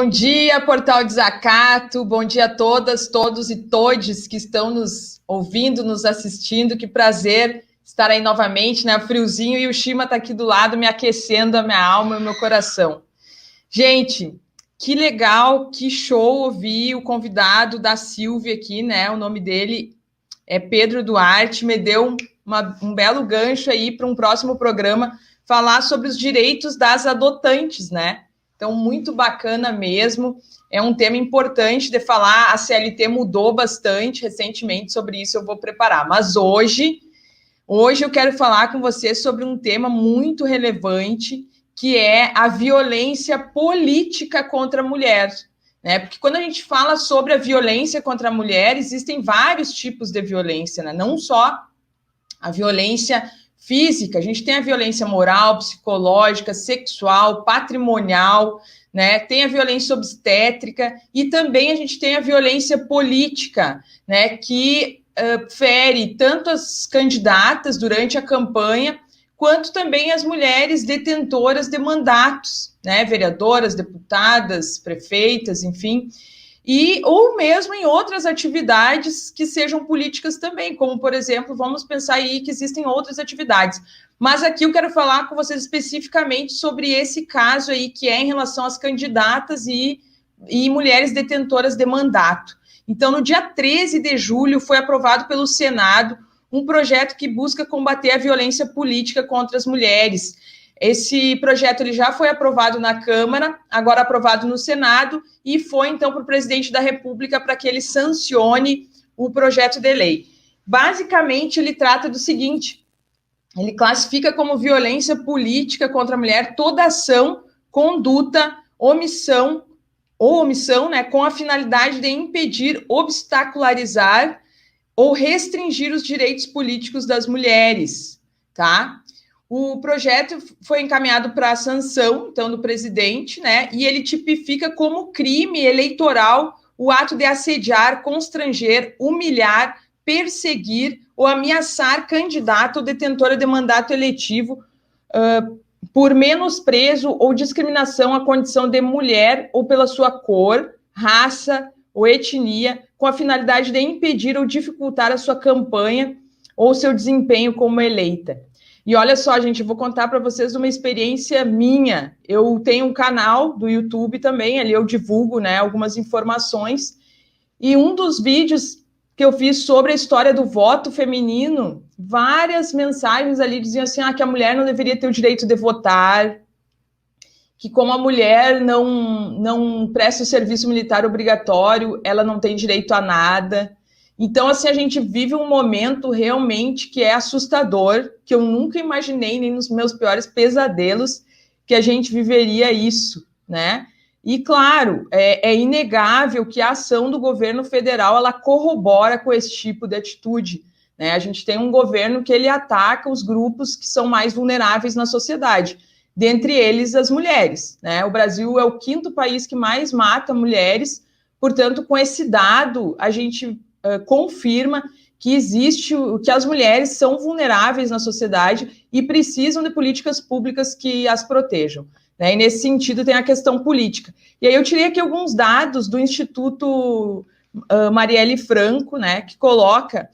Bom dia, Portal Desacato. Bom dia a todas, todos e todes que estão nos ouvindo, nos assistindo. Que prazer estar aí novamente, né? Friozinho, e o Shima está aqui do lado me aquecendo a minha alma e o meu coração. Gente, que legal, que show ouvir o convidado da Silvia aqui, né? O nome dele é Pedro Duarte, me deu um belo gancho aí para um próximo programa falar sobre os direitos das adotantes, né? Então, muito bacana mesmo. É um tema importante de falar. A CLT mudou bastante recentemente, sobre isso eu vou preparar. Mas hoje eu quero falar com você sobre um tema muito relevante, que é a violência política contra a mulher. Né? Porque quando a gente fala sobre a violência contra a mulher, existem vários tipos de violência, né? Não só a violência física, a gente tem a violência moral, psicológica, sexual, patrimonial, né? Tem a violência obstétrica e também a gente tem a violência política, né? Que fere tanto as candidatas durante a campanha, quanto também as mulheres detentoras de mandatos, né? Vereadoras, deputadas, prefeitas, enfim, ou mesmo em outras atividades que sejam políticas também, como, por exemplo, vamos pensar aí que existem outras atividades. Mas aqui eu quero falar com vocês especificamente sobre esse caso aí, que é em relação às candidatas e mulheres detentoras de mandato. Então, no dia 13 de julho, foi aprovado pelo Senado um projeto que busca combater a violência política contra as mulheres. Esse projeto ele já foi aprovado na Câmara, agora aprovado no Senado, e foi, então, para o presidente da República para que ele sancione o projeto de lei. Basicamente, ele trata do seguinte: ele classifica como violência política contra a mulher toda ação, conduta, omissão ou omissão, né, com a finalidade de impedir, obstacularizar ou restringir os direitos políticos das mulheres, tá? O projeto foi encaminhado para a sanção, então, do presidente, né? E ele tipifica como crime eleitoral o ato de assediar, constranger, humilhar, perseguir ou ameaçar candidato ou detentora de mandato eletivo por menosprezo ou discriminação à condição de mulher ou pela sua cor, raça ou etnia, com a finalidade de impedir ou dificultar a sua campanha ou seu desempenho como eleita. E olha só, gente, eu vou contar para vocês uma experiência minha. Eu tenho um canal do YouTube também, ali eu divulgo, né, algumas informações. E um dos vídeos que eu fiz sobre a história do voto feminino, várias mensagens ali diziam assim, que a mulher não deveria ter o direito de votar, que como a mulher não presta o serviço militar obrigatório, ela não tem direito a nada. Então, assim, a gente vive um momento realmente que é assustador, que eu nunca imaginei, nem nos meus piores pesadelos, que a gente viveria isso, né? E, claro, é inegável que a ação do governo federal, ela corrobora com esse tipo de atitude, né? A gente tem um governo que ele ataca os grupos que são mais vulneráveis na sociedade, dentre eles as mulheres, né? O Brasil é o 5º país que mais mata mulheres, portanto, com esse dado, a gente confirma que que as mulheres são vulneráveis na sociedade e precisam de políticas públicas que as protejam, né? E nesse sentido tem a questão política. E aí eu tirei aqui alguns dados do Instituto Marielle Franco, né, que coloca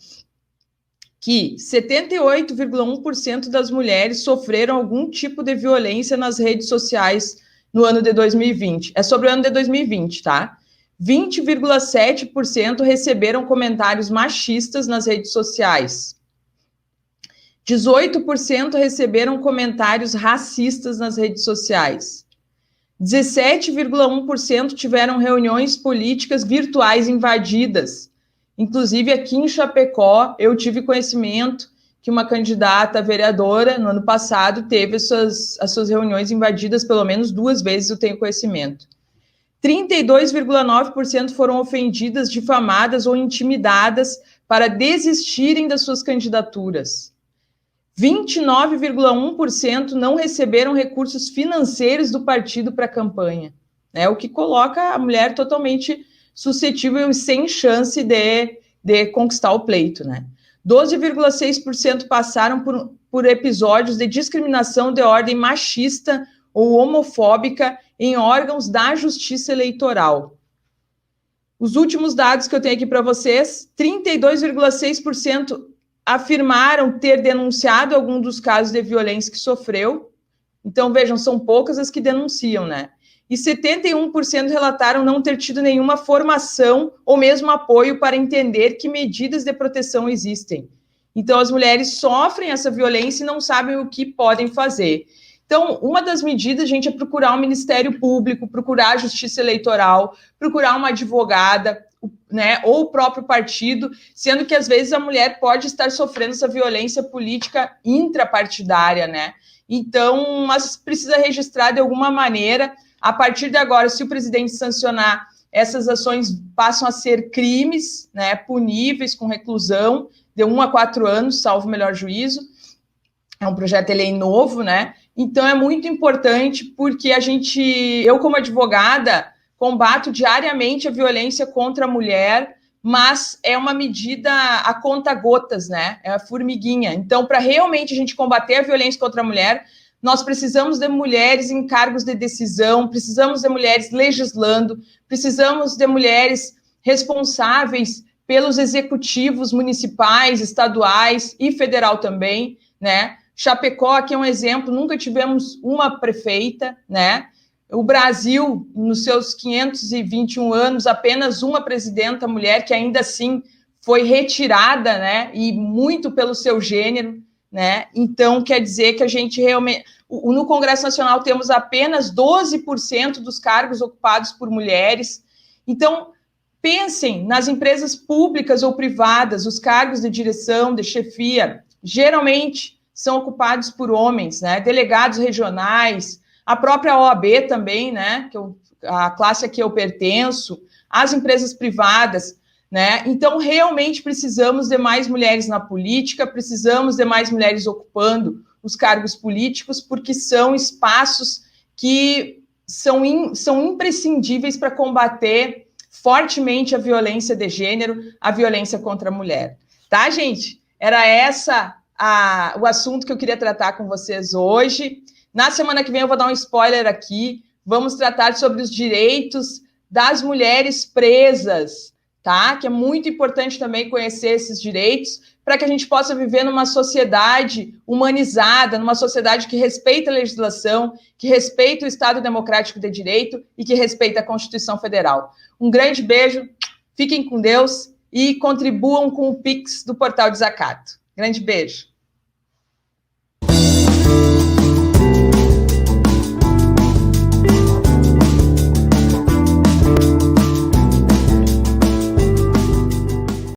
que 78,1% das mulheres sofreram algum tipo de violência nas redes sociais no ano de 2020. É sobre o ano de 2020, tá? 20,7% receberam comentários machistas nas redes sociais. 18% receberam comentários racistas nas redes sociais. 17,1% tiveram reuniões políticas virtuais invadidas. Inclusive, aqui em Chapecó, eu tive conhecimento que uma candidata vereadora, no ano passado, teve as suas reuniões invadidas pelo menos 2 vezes, eu tenho conhecimento. 32,9% foram ofendidas, difamadas ou intimidadas para desistirem das suas candidaturas. 29,1% não receberam recursos financeiros do partido para a campanha, né? O que coloca a mulher totalmente suscetível e sem chance de conquistar o pleito, né? 12,6% passaram por episódios de discriminação de ordem machista ou homofóbica em órgãos da Justiça Eleitoral. Os últimos dados que eu tenho aqui para vocês, 32,6% afirmaram ter denunciado algum dos casos de violência que sofreu. Então, vejam, são poucas as que denunciam, né? E 71% relataram não ter tido nenhuma formação ou mesmo apoio para entender que medidas de proteção existem. Então, as mulheres sofrem essa violência e não sabem o que podem fazer. Então, uma das medidas, gente, é procurar o Ministério Público, procurar a Justiça Eleitoral, procurar uma advogada, né, ou o próprio partido, sendo que às vezes a mulher pode estar sofrendo essa violência política intrapartidária, né? Então, mas precisa registrar de alguma maneira. A partir de agora, se o presidente sancionar, essas ações passam a ser crimes, né, puníveis com reclusão de 1 a 4 anos, salvo o melhor juízo. É um projeto de lei novo, né? Então, é muito importante porque eu, como advogada, combato diariamente a violência contra a mulher, mas é uma medida a conta-gotas, né? É a formiguinha. Então, para realmente a gente combater a violência contra a mulher, nós precisamos de mulheres em cargos de decisão, precisamos de mulheres legislando, precisamos de mulheres responsáveis pelos executivos municipais, estaduais e federal também, né? Chapecó aqui é um exemplo, nunca tivemos uma prefeita, né? O Brasil, nos seus 521 anos, apenas uma presidenta mulher, que ainda assim foi retirada, né? E muito pelo seu gênero, né? Então, quer dizer que a gente realmente... No Congresso Nacional temos apenas 12% dos cargos ocupados por mulheres. Então, pensem nas empresas públicas ou privadas, os cargos de direção, de chefia, geralmente são ocupados por homens, né? Delegados regionais, a própria OAB também, né? A classe a que eu pertenço, as empresas privadas, né? Então, realmente precisamos de mais mulheres na política, precisamos de mais mulheres ocupando os cargos políticos, porque são espaços que são imprescindíveis para combater fortemente a violência de gênero, a violência contra a mulher. Tá, gente? Era o assunto que eu queria tratar com vocês hoje. Na semana que vem eu vou dar um spoiler aqui. Vamos tratar sobre os direitos das mulheres presas, tá? Que é muito importante também conhecer esses direitos para que a gente possa viver numa sociedade humanizada, numa sociedade que respeita a legislação, que respeita o Estado Democrático de Direito e que respeita a Constituição Federal. Um grande beijo, fiquem com Deus e contribuam com o Pix do Portal Desacato. Grande beijo.